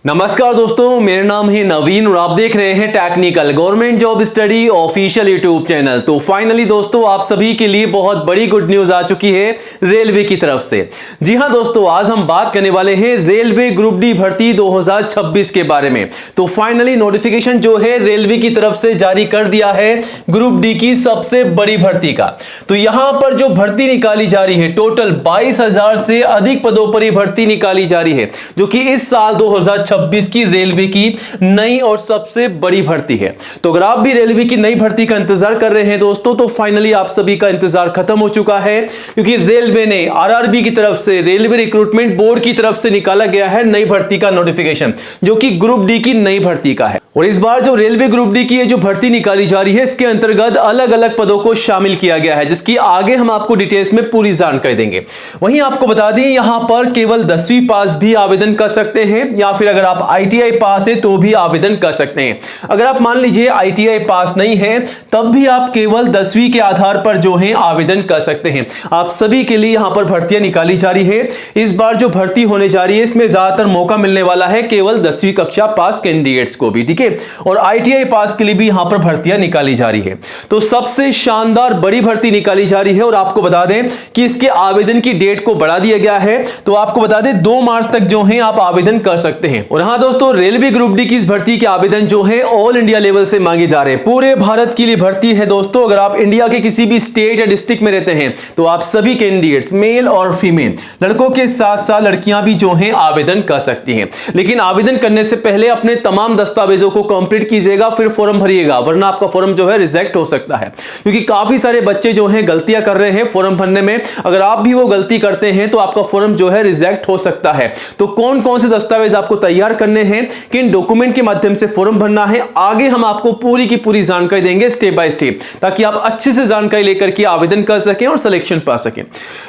नमस्कार दोस्तों, मेरा नाम है नवीन और आप देख रहे हैं technical government job study official YouTube channel. तो फाइनली दोस्तों, आप सभी के लिए बहुत बड़ी गुड न्यूज आ चुकी है रेलवे की तरफ से। जी हां दोस्तों, आज हम बात करने वाले हैं रेलवे ग्रुप डी भर्ती 2026 के बारे में। तो फाइनली नोटिफिकेशन जो है रेलवे की तरफ से जारी कर दिया है ग्रुप डी की सबसे बड़ी भर्ती का। तो यहां पर जो भर्ती निकाली जा रही है, टोटल 22,000 से अधिक पदों पर भर्ती निकाली जा रही है, जो कि इस साल 2026 की रेलवे की नई और सबसे बड़ी भर्ती है। तो अगर आप भी रेलवे की नई भर्ती का इंतजार कर रहे हैं दोस्तों, तो फाइनली आप सभी का इंतजार खत्म हो चुका है, क्योंकि रेलवे ने आरआरबी की तरफ से, रेलवे रिक्रूटमेंट बोर्ड की तरफ से निकाला गया है नई भर्ती का नोटिफिकेशन, जो कि ग्रुप डी की नई भर्ती का है। और इस बार जो रेलवे ग्रुप डी की जो भर्ती निकाली जा रही है, इसके अंतर्गत अलग अलग पदों को शामिल किया गया है, जिसकी आगे हम आपको डिटेल्स में पूरी जानकारी देंगे। वहीं आपको बता दें, यहां पर केवल 10वीं पास भी आवेदन कर सकते हैं, या फिर अगर आप आईटीआई पास है तो भी आवेदन कर सकते हैं। अगर आप मान लीजिए आईटीआई पास नहीं है, तब भी आप केवल 10वीं के आधार पर जो है आवेदन कर सकते हैं। आप सभी के लिए यहां पर भर्तियां निकाली जा रही है। इस बार जो भर्ती होने जा रही है, इसमें ज्यादातर मौका मिलने वाला है केवल 10वीं कक्षा पास कैंडिडेट्स को भी, ठीक है। और आईटीआई पास के लिए भी यहां पर भर्तियां निकाली जा रही है। तो सबसे शानदार बड़ी भर्ती निकाली जा रही है। और आपको बता दें कि इसके आवेदन की डेट को बढ़ा दिया गया है। तो आपको बता दें 2 मार्च तक जो है आप आवेदन कर सकते हैं। और हां दोस्तों, रेलवे ग्रुप डी की इस भर्ती के आवेदन जो है ऑल इंडिया लेवल से मांगे जा रहे हैं। पूरे भारत के लिए भर्ती है दोस्तों। अगर आप इंडिया के किसी भी स्टेट या डिस्ट्रिक्ट में रहते हैं, तो आप सभी कैंडिडेट्स, मेल और फीमेल, लड़कों के साथ साथ लड़कियां भी जो है आवेदन कर सकती हैं। लेकिन आवेदन करने से पहले अपने तमाम दस्तावेजों को कंप्लीट कीजिएगा, फिर फॉर्म भरिएगा, वरना आपका फॉर्म जो है रिजेक्ट हो सकता है। क्योंकि काफी सारे बच्चे जो हैं गलतियां कर रहे हैं फॉर्म भरने में। अगर आप भी वो गलती करते हैं तो आपका फॉर्म जो है रिजेक्ट हो सकता है। तो कौन कौन से दस्तावेज आपको तैयार करने हैं, किन डॉक्यूमेंट के माध्यम से फॉर्म भरना है, आगे हम आपको पूरी की पूरी जानकारी देंगे स्टेप बाय स्टेप, ताकि आप अच्छे से जानकारी लेकर के आवेदन कर सकें और सिलेक्शन पा सकें।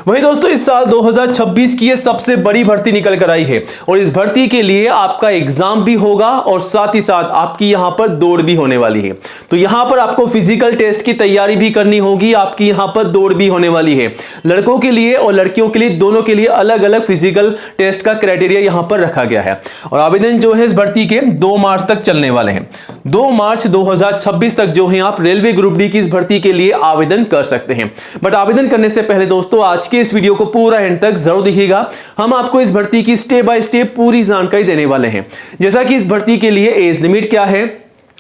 वहीं दोस्तों, इस साल 2026 की ये सबसे बड़ी भर्ती निकल कर आई है। और इस भर्ती के लिए आपका एग्जाम भी होगा और साथ ही साथ आपकी यहां पर दौड़ भी होने वाली है। तो यहां पर आपको फिजिकल टेस्ट की तैयारी भी करनी होगी, आपकी यहां पर दौड़ भी होने वाली है। लड़कों के लिए और लड़कियों के लिए, दोनों के लिए अलग अलग फिजिकल टेस्ट का क्राइटेरिया यहां पर रखा गया है। और आवेदन जो है इस भर्ती के 2 मार्च तक चलने वाले हैं। 2 मार्च 2026 तक जो है आप रेलवे ग्रुप डी की इस भर्ती के लिए आवेदन कर सकते हैं। बट आवेदन करने से पहले दोस्तों, आज के इस वीडियो को पूरा एंड तक जरूर देखिएगा। हम आपको इस भर्ती की स्टेप बाय स्टेप पूरी जानकारी देने वाले हैं। जैसा कि इस भर्ती के लिए एज लिमिट क्या है,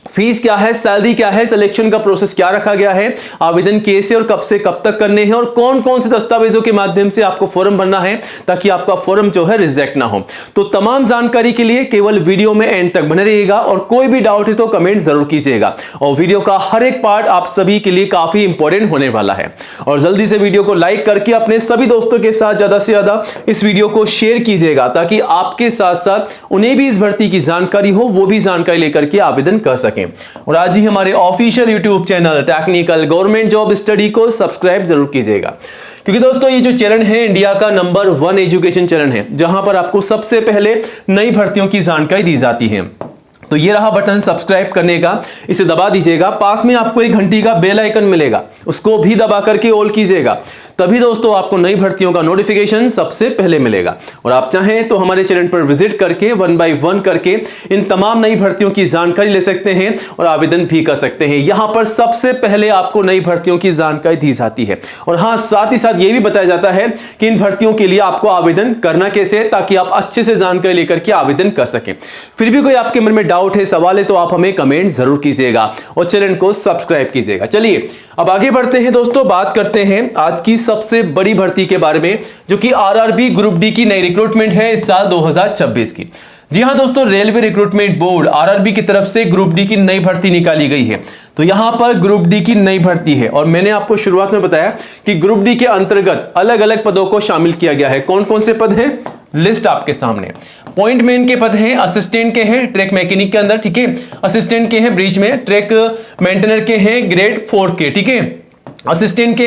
फीस क्या है, सैलरी क्या है, सिलेक्शन का प्रोसेस क्या रखा गया है, आवेदन कैसे और कब से कब तक करने हैं, और कौन कौन से दस्तावेजों के माध्यम से आपको फॉर्म भरना है, ताकि आपका फॉर्म जो है रिजेक्ट ना हो। तो तमाम जानकारी के लिए केवल वीडियो में एंड तक बने रहिएगा। और कोई भी डाउट है तो कमेंट जरूर कीजिएगा। और वीडियो का हर एक पार्ट आप सभी के लिए काफी इंपॉर्टेंट होने वाला है। और जल्दी से वीडियो को लाइक करके अपने सभी दोस्तों के साथ ज्यादा से ज्यादा इस वीडियो को शेयर कीजिएगा, ताकि आपके साथ साथ उन्हें भी इस भर्ती की जानकारी हो, वो भी जानकारी लेकर के आवेदन कर सकें। और आज ही हमारे official YouTube channel technical government job study को सब्सक्राइब जरूर कीजिएगा, क्योंकि दोस्तों ये जो चैनल है इंडिया का नंबर 1 एजुकेशन चैनल है, जहां पर आपको सबसे पहले नई भर्तियों की जानकारी दी जाती है। तो ये रहा बटन सब्सक्राइब करने का, इसे दबा दीजिएगा। पास में आपको एक घंटी का बेल आइकन मिलेगा, उसको भी दबा करके ऑल कीजिएगा, तभी दोस्तों आपको नई भर्तियों का नोटिफिकेशन सबसे पहले मिलेगा। और आप चाहें तो हमारे चैनल पर विजिट करके 1 बाय 1 करके इन तमाम नई भर्तियों की जानकारी ले सकते हैं और आवेदन भी कर सकते हैं। यहां पर सबसे पहले आपको नई भर्तियों की जानकारी दी जाती है। और हाँ, साथ ही साथ ये भी बताया जाता है कि इन भर्तियों के लिए आपको आवेदन करना कैसे है, ताकि आप अच्छे से जानकारी लेकर के आवेदन कर सकें। फिर भी कोई आपके मन में डाउट है, सवाल है, तो आप हमें कमेंट जरूर कीजिएगा और चैनल को सब्सक्राइब कीजिएगा। चलिए अब आगे बढ़ते हैं दोस्तों, बात करते हैं आज की सबसे बड़ी भर्ती के बारे में, जो कि आरआरबी ग्रुप डी की नई रिक्रूटमेंट है इस साल 2026 की। जी हां दोस्तों, रेलवे रिक्रूटमेंट बोर्ड आरआरबी की तरफ से ग्रुप डी की नई भर्ती निकाली गई है। तो यहां पर ग्रुप डी की नई भर्ती है। और मैंने आपको शुरुआत में बताया कि ग्रुप डी के अंतर्गत अलग अलग पदों को शामिल किया गया है। कौन कौन से पद हैं, लिस्ट आपके सामने। पॉइंट मैन के पद हैं, असिस्टेंट के हैं ट्रैक मैकेनिक के अंदर, ठीक है। असिस्टेंट के हैं ब्रिज में, ट्रैक मेंटेनर के हैं ग्रेड 4 के, ठीक है। असिस्टेंट के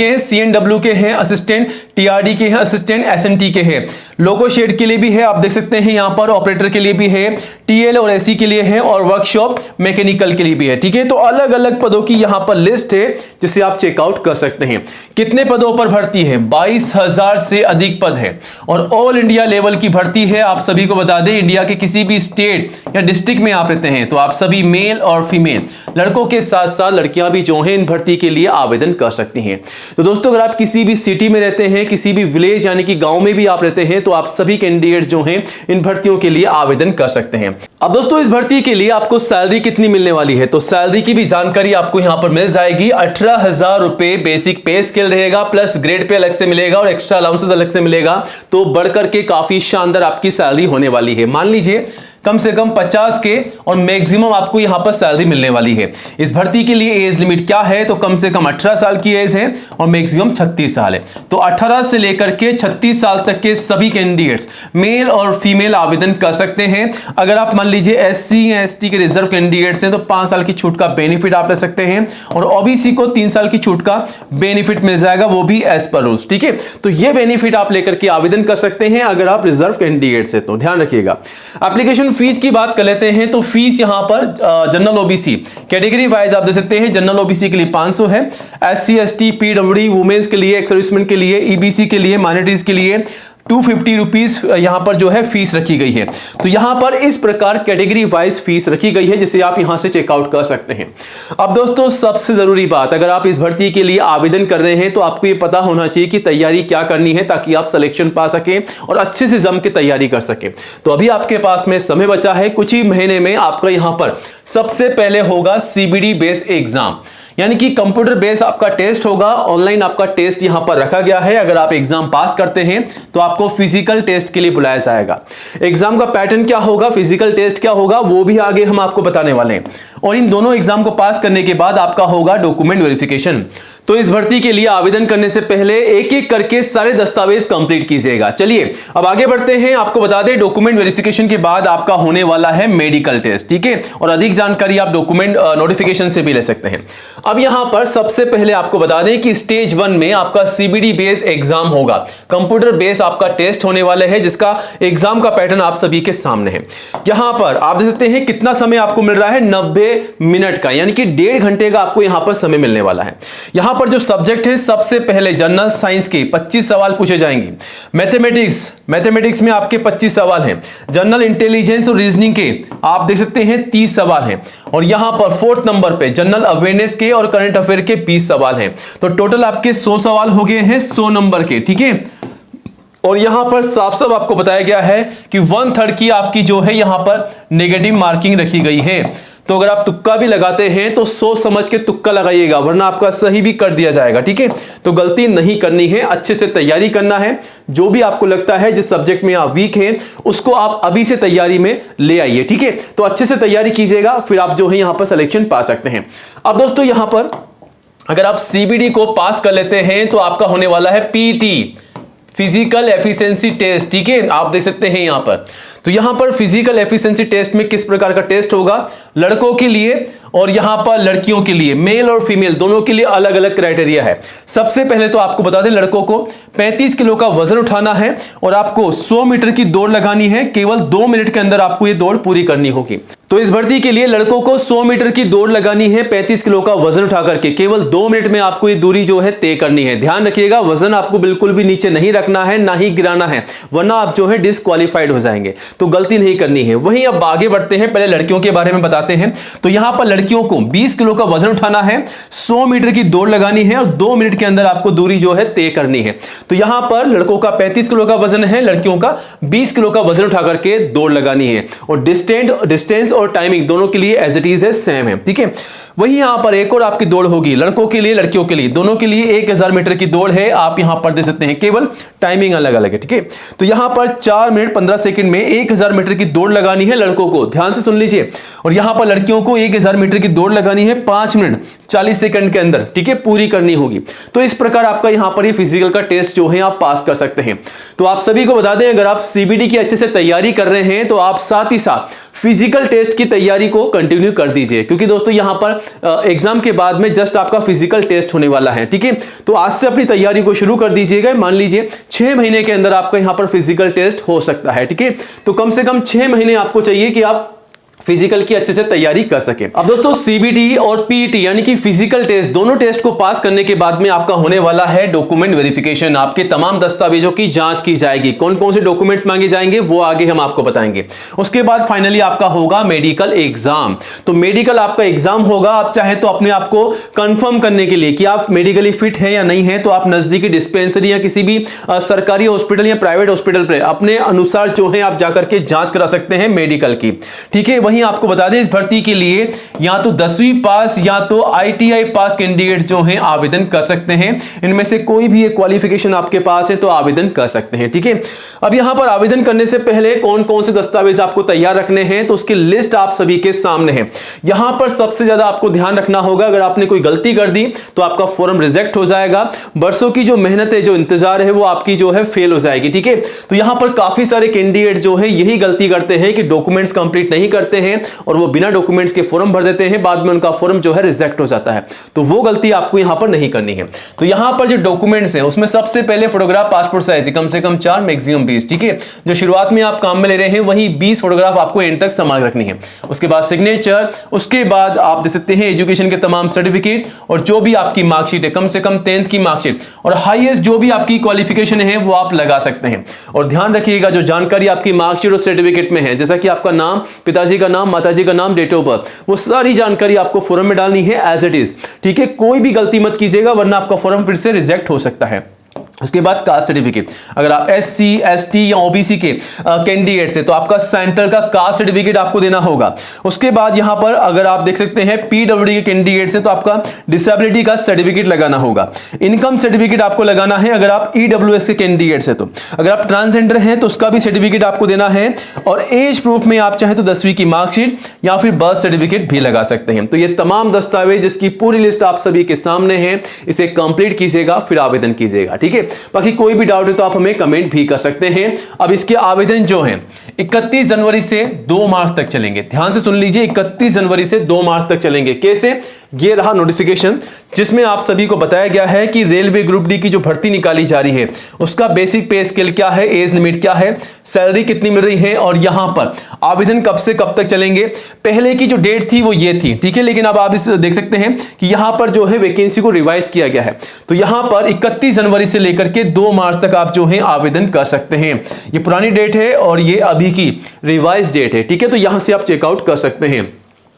हैं सीएनडब्ल्यू के हैं, असिस्टेंट टीआरडी के हैं, असिस्टेंट एसएनटी के हैं, लोको शेड के लिए भी है, आप देख सकते हैं यहाँ पर ऑपरेटर के लिए भी है, टीएल और एसी के लिए है, और वर्कशॉप मैकेनिकल के लिए भी है। ठीक है, तो अलग अलग पदों की यहाँ पर लिस्ट है जिसे आप चेकआउट कर सकते हैं। कितने पदों पर भर्ती है? 22,000 से अधिक पद है और ऑल इंडिया लेवल की भर्ती है। आप सभी को बता दें, इंडिया के किसी भी स्टेट या डिस्ट्रिक्ट में आप रहते हैं तो आप सभी मेल और फीमेल, लड़कों के साथ साथ लड़कियां भी जो हैं इन भर्ती के लिए आवेदन कर सकती हैं। तो दोस्तों, अगर आप किसी भी सिटी में रहते हैं, किसी भी विलेज यानी कि गांव में भी आप रहते हैं, तो आप सभी कैंडिडेट जो हैं इन भर्तियों के लिए आवेदन कर सकते हैं। अब दोस्तों, इस भर्ती के लिए आपको सैलरी कितनी मिलने वाली है, तो सैलरी की भी जानकारी आपको यहां पर मिल जाएगी। 18,000 रुपए बेसिक पे स्केल रहेगा, प्लस ग्रेड पे अलग से मिलेगा और एक्स्ट्रा अलाउंसेस अलग से मिलेगा, तो बढ़कर के काफी शानदार आपकी सैलरी होने वाली है। मान लीजिए कम से कम 50 के और मैक्सिमम आपको यहां पर सैलरी मिलने वाली है। इस भर्ती के लिए एज लिमिट क्या है, तो कम से कम 18 साल की एज है और मैक्सिमम 36 साल है। तो 18 से लेकर के 36 साल तक के सभी कैंडिडेट्स मेल और फीमेल आवेदन कर सकते हैं। अगर आप मान लीजिए एससी या एसटी के रिजर्व कैंडिडेट्स हैं तो 5 साल की छूट का बेनिफिट आप ले सकते हैं, और ओबीसी को 3 साल की छूट का बेनिफिट मिल जाएगा, वो भी एज पर रूल्स। ठीक है, तो ये बेनिफिट आप लेकर के आवेदन कर सकते हैं अगर आप रिजर्व कैंडिडेट्स हैं तो ध्यान रखिएगा। एप्लीकेशन फीस की बात कर लेते हैं, तो फीस यहां पर जनरल ओबीसी कैटेगरी वाइज आप देख सकते हैं। जनरल ओबीसी के लिए 500 है, एससी एसटी पीडब्ल्यूडी वुमेन्स के लिए, एक्स सर्विसमैन के लिए, ईबीसी के लिए, माइनॉरिटीज के लिए 250 रुपीज यहां पर जो है फीस रखी गई है। तो यहां पर इस प्रकार कैटेगरी वाइज फीस रखी गई है जिसे आप यहां से चेकआउट कर सकते हैं। अब दोस्तों, सबसे जरूरी बात, अगर आप इस भर्ती के लिए आवेदन कर रहे हैं तो आपको यह पता होना चाहिए कि तैयारी क्या करनी है ताकि आप सिलेक्शन पा सकें और अच्छे से जम के तैयारी कर सकें। तो अभी आपके पास में समय बचा है, कुछ ही महीने में आपका यहां पर सबसे पहले होगा सीबीडी बेस एग्जाम, यानी कि कंप्यूटर बेस आपका टेस्ट होगा। ऑनलाइन आपका टेस्ट यहां पर रखा गया है। अगर आप एग्जाम पास करते हैं तो आपको फिजिकल टेस्ट के लिए बुलाया जाएगा। एग्जाम का पैटर्न क्या होगा, फिजिकल टेस्ट क्या होगा, वो भी आगे हम आपको बताने वाले हैं। और इन दोनों एग्जाम को पास करने के बाद आपका होगा डॉक्यूमेंट वेरिफिकेशन। तो इस भर्ती के लिए आवेदन करने से पहले एक एक करके सारे दस्तावेज कंप्लीट कीजिएगा। चलिए अब आगे बढ़ते हैं। आपको बता दें, डॉक्यूमेंट वेरिफिकेशन के बाद आपका होने वाला है मेडिकल टेस्ट। ठीक है, और अधिक जानकारी आप डॉक्यूमेंट नोटिफिकेशन से भी ले सकते हैं। अब यहां पर सबसे पहले आपको बता दें कि स्टेज 1 में आपका सीबीडी बेस एग्जाम होगा, कंप्यूटर बेस आपका टेस्ट होने वाला है, जिसका एग्जाम का पैटर्न आप सभी के सामने है। यहां पर आप देख सकते हैं कितना समय आपको मिल रहा है, 90 मिनट का, यानी कि 1.5 घंटे का आपको यहां पर समय मिलने वाला है। यहां पर जो सब्जेक्ट है, सबसे पहले जनरल साइंस के 25 सवाल पूछे जाएंगे। मैथमेटिक्स में आपके 25 सवाल हैं। जनरल इंटेलिजेंस और रीजनिंग के आप देख सकते हैं 30 सवाल हैं। और यहां पर 4th नंबर पे जनरल अवेयरनेस के और करंट अफेयर के 20 सवाल हैं। तो टोटल आपके 100 सवाल हो गए हैं 100 नंबर के। ठीक है, और यहां पर साफ साफ आपको बताया गया है कि 1/3 की आपकी जो है यहां पर नेगेटिव मार्किंग रखी गई है। तो अगर आप तुक्का भी लगाते हैं तो सोच समझ के तुक्का लगाइएगा, वरना आपका सही भी कर दिया जाएगा। ठीक है, तो गलती नहीं करनी है, अच्छे से तैयारी करना है। जो भी आपको लगता है जिस सब्जेक्ट में आप वीक हैं उसको आप अभी से तैयारी में ले आइए। ठीक है, तो अच्छे से तैयारी कीजिएगा, फिर आप जो है यहां पर सिलेक्शन पा सकते हैं। अब दोस्तों, यहां पर अगर आप सीबीडी को पास कर लेते हैं तो आपका होने वाला है पीटी, फिजिकल एफिशिएंसी टेस्ट। ठीक है, आप देख सकते हैं यहां पर। तो यहां पर फिजिकल एफिशिएंसी टेस्ट में किस प्रकार का टेस्ट होगा, लड़कों के लिए और यहां पर लड़कियों के लिए, मेल और फीमेल दोनों के लिए अलग अलग क्राइटेरिया है। सबसे पहले तो आपको बता दें, लड़कों को 35 किलो का वजन उठाना है और आपको 100 मीटर की दौड़ लगानी है। केवल 2 मिनट के अंदर आपको यह दौड़ पूरी करनी होगी। तो इस भर्ती के लिए लड़कों को 100 मीटर की दौड़ लगानी है 35 किलो का वजन उठा करके। केवल 2 मिनट में आपको ये दूरी जो है तय करनी है। ध्यान रखिएगा, वजन आपको बिल्कुल भी नीचे नहीं रखना है, ना ही गिराना है, वरना आप जो है डिस्क्वालीफाइड हो जाएंगे। तो गलती नहीं करनी है। वहीं अब आगे बढ़ते हैं, पहले लड़कियों के बारे में बताते हैं। तो यहां पर लड़कियों को 20 किलो का वजन उठाना है, 100 मीटर की दौड़ लगानी है और 2 मिनट के अंदर आपको दूरी जो है तय करनी है। तो यहां पर लड़कों का 35 किलो का वजन है, लड़कियों का 20 किलो का वजन उठा करके दौड़ लगानी है। और डिस्टेंस और टाइमिंग दोनों के लिए एज इट इज है, सेम है। ठीक है, वहीं यहां पर एक और आपकी दौड़ होगी, लड़कों के लिए लड़कियों के लिए दोनों के लिए 1000 मीटर की दौड़ है। आप यहां पर दे सकते हैं, केवल टाइमिंग अलग अलग है। ठीक है, तो यहां पर 4 मिनट 15 सेकंड में 1000 मीटर की दौड़ लगानी है लड़कों को, ध्यान से सुन लीजिए। और यहां पर लड़कियों को 1000 मीटर की दौड़ लगानी है 5 मिनट 40 सेकंड के अंदर। ठीक है, पूरी करनी होगी। तो इस प्रकार आपका यहां पर ये फिजिकल का टेस्ट जो है आप पास कर सकते हैं। तो आप सभी को बता दें, अगर आप सीबीडी की अच्छे से तैयारी कर रहे हैं तो आप साथ ही साथ फिजिकल टेस्ट की तैयारी को कंटिन्यू कर दीजिए, क्योंकि दोस्तों यहां पर एग्जाम के बाद में जस्ट आपका फिजिकल टेस्ट होने वाला है, ठीक है। तो आज से अपनी तैयारी को शुरू कर दीजिएगा। मान लीजिए 6 महीने के अंदर आपका यहां पर फिजिकल टेस्ट हो सकता है, ठीक है। तो कम से कम 6 महीने आपको चाहिए कि आप फिजिकल की अच्छे से तैयारी कर सके। अब दोस्तों सीबीटी और पीईटी यानी कि फिजिकल टेस्ट, दोनों टेस्ट को पास करने के बाद में आपका होने वाला है डॉक्यूमेंट वेरिफिकेशन। आपके तमाम दस्तावेजों की जांच की जाएगी। कौन कौन से डॉक्यूमेंट्स मांगे जाएंगे वो आगे हम आपको बताएंगे। उसके बाद फाइनली आपका होगा मेडिकल एग्जाम। तो मेडिकल आपका एग्जाम होगा। आप चाहे तो अपने आप को कंफर्म करने के लिए कि आप मेडिकली फिट है या नहीं है, तो आप नजदीकी डिस्पेंसरी या किसी भी सरकारी हॉस्पिटल या प्राइवेट हॉस्पिटल पर अपने अनुसार जो है आप जाकर के जांच करा सकते हैं मेडिकल की, ठीक है। वहीं आपको बता दें इस भर्ती के लिए या तो 10वीं पास या तो आईटीआई पास कैंडिडेट जो हैं आवेदन कर सकते हैं। इनमें से कोई भी एक क्वालिफिकेशन आपके पास है तो आवेदन कर सकते हैं, ठीक है। अब यहां पर आवेदन करने से पहले कौन कौन से दस्तावेज आपको तैयार रखने हैं तो उसकी लिस्ट आप सभी के सामने है। यहां पर सबसे ज्यादा आपको ध्यान रखना होगा, अगर आपने कोई गलती कर दी तो आपका फॉर्म रिजेक्ट हो जाएगा। बरसों की जो मेहनत है, जो इंतजार है, वो आपकी जो है फेल हो जाएगी, ठीक है। तो यहां पर काफी सारे कैंडिडेट जो है यही गलती करते हैं कि डॉक्यूमेंट्स कंप्लीट नहीं करते हैं और वो बिना डॉक्यूमेंट्स के फॉर्म भर देते हैं, बाद में उनका फॉर्म जो है रिजेक्ट हो जाता है। तो वो गलती आपको यहां पर नहीं करनी है। तो यहां पर जो डॉक्यूमेंट्स हैं उसमें सबसे पहले फोटोग्राफ पासपोर्ट साइज कम से कम 4 मैक्सिमम 20, ठीक है। जो शुरुआत में आप काम में ले रहे हैं वही 20 फोटोग्राफ आपको एंड तक संभाल रखनी है। उसके बाद सिग्नेचर, उसके बाद आप दे सकते हैं एजुकेशन के तमाम सर्टिफिकेट और जो भी आपकी मार्कशीट है, कम से कम 10th की मार्कशीट और हाईएस्ट जो भी आपकी क्वालिफिकेशन है वो आप लगा सकते हैं। और ध्यान रखिएगा जो जानकारी आपकी मार्कशीट और सर्टिफिकेट में है, जैसा कि आपका नाम, पिताजी का नाम, माताजी का नाम, डेट ऑफ बर्थ, वो सारी जानकारी आपको फॉर्म में डालनी है एज इट इज, ठीक है। कोई भी गलती मत कीजिएगा वरना आपका फॉर्म फिर से रिजेक्ट हो सकता है। उसके बाद कास्ट सर्टिफिकेट, अगर आप एससी, एसटी या ओबीसी के कैंडिडेट से तो आपका सेंटर का कास्ट सर्टिफिकेट आपको देना होगा। उसके बाद यहां पर अगर आप देख सकते हैं पीडब्ल्यूडी के कैंडिडेट से तो आपका डिसेबिलिटी का सर्टिफिकेट लगाना होगा। इनकम सर्टिफिकेट आपको लगाना है अगर आप ईडब्ल्यूएस के कैंडिडेट से। तो अगर आप ट्रांसजेंडर हैं तो उसका भी सर्टिफिकेट आपको देना है। और एज प्रूफ में आप चाहे तो 10वीं की मार्कशीट या फिर बर्थ सर्टिफिकेट भी लगा सकते हैं। तो ये तमाम दस्तावेज जिसकी पूरी लिस्ट आप सभी के सामने है, इसे कंप्लीट कीजिएगा फिर आवेदन कीजिएगा, ठीक है। बाकी कोई भी डाउट है तो आप हमें कमेंट भी कर सकते हैं। अब इसके आवेदन जो हैं 31 जनवरी से 2 मार्च तक चलेंगे। ध्यान से सुन लीजिए, 31 जनवरी से 2 मार्च तक चलेंगे। कैसे? ये रहा नोटिफिकेशन जिसमें आप सभी को बताया गया है कि रेलवे ग्रुप डी की जो भर्ती निकाली जा रही है उसका बेसिक पे स्केल क्या है, एज लिमिट क्या है, सैलरी कितनी मिल रही है और यहां पर आवेदन कब से कब तक चलेंगे। पहले की जो डेट थी वो ये थी, ठीक है, लेकिन अब आप इस देख सकते हैं कि यहां पर जो है वैकेंसी को रिवाइज किया गया है। तो यहां पर 31 जनवरी से लेकर के 2 मार्च तक आप जो है आवेदन कर सकते हैं। ये पुरानी डेट है और ये अभी की रिवाइज डेट है, ठीक है। तो यहां से आप चेकआउट कर सकते हैं।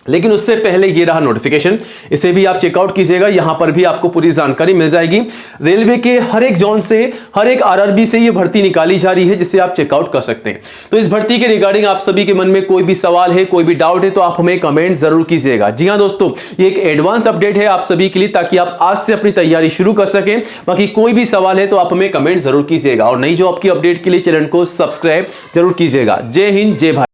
लेकिन उससे पहले ये रहा नोटिफिकेशन, इसे भी आप चेकआउट कीजिएगा। यहां पर भी आपको पूरी जानकारी मिल जाएगी। रेलवे के हर एक जोन से, हर एक आरआरबी से ये भर्ती निकाली जा रही है जिसे आप चेकआउट कर सकते हैं। तो इस भर्ती के रिगार्डिंग आप सभी के मन में कोई भी सवाल है, कोई भी डाउट है तो आप हमें कमेंट जरूर कीजिएगा। जी हां दोस्तों, ये एक एडवांस अपडेट है आप सभी के लिए ताकि आप आज से अपनी तैयारी शुरू कर सकें। बाकी कोई भी सवाल है तो आप हमें कमेंट जरूर कीजिएगा और नई जॉब की अपडेट के लिए चैनल को सब्सक्राइब जरूर कीजिएगा। जय हिंद, जय भारत।